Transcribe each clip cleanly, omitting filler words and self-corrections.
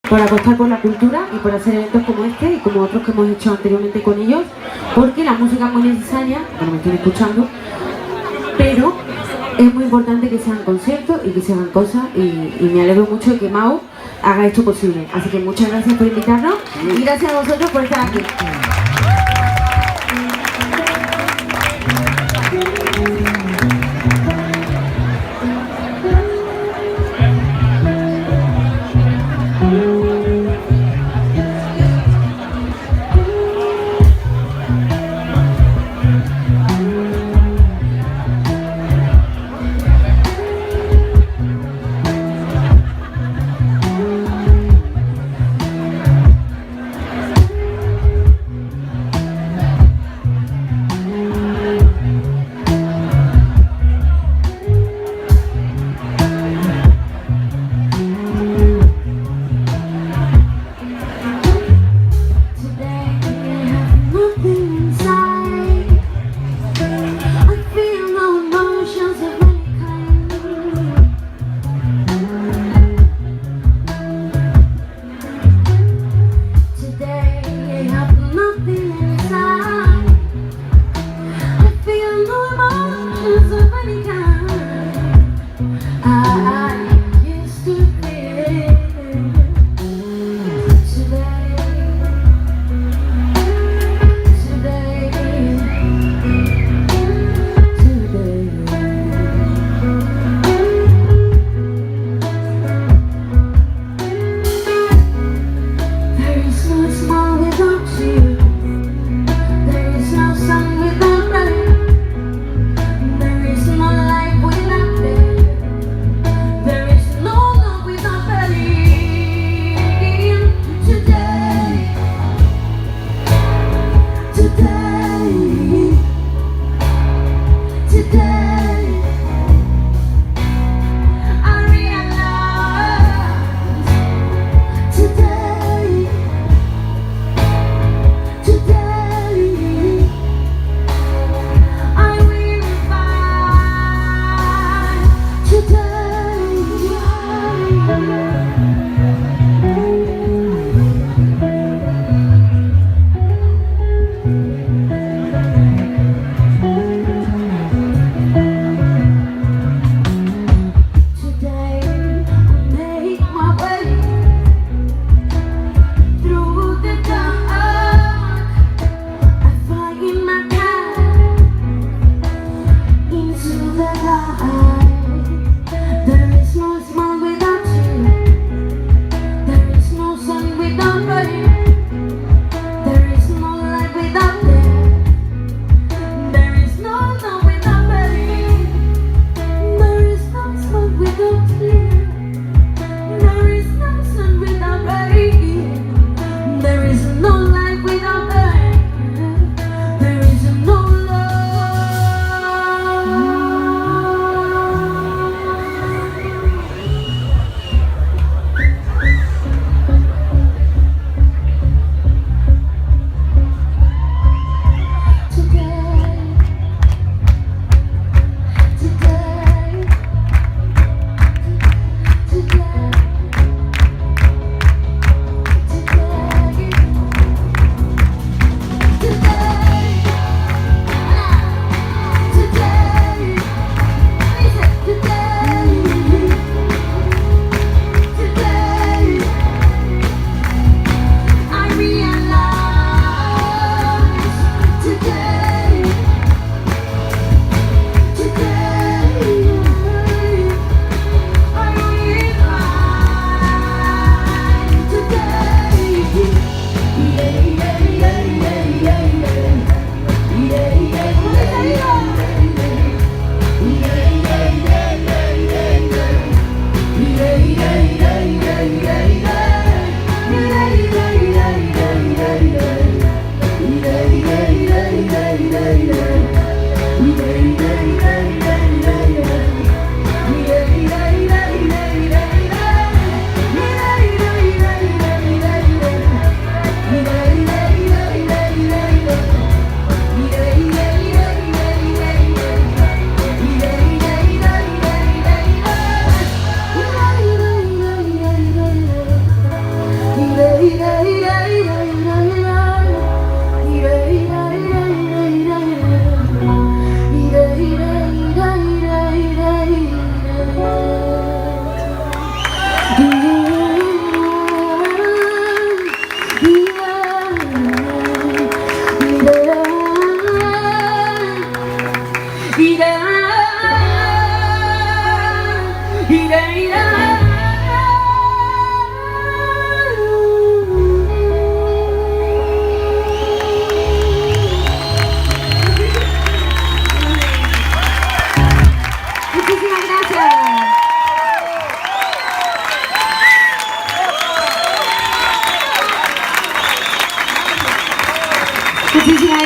por apostar por la cultura y por hacer eventos como este y como otros que hemos hecho anteriormente con ellos, porque la música es muy necesaria, bueno, me están escuchando, pero es muy importante que sean conciertos y que se hagan cosas y me alegro mucho de que Mau haga esto posible. Así que muchas gracias por invitarnos y gracias a vosotros por estar aquí.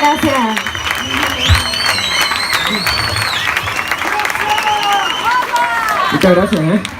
gracias. Muchas gracias,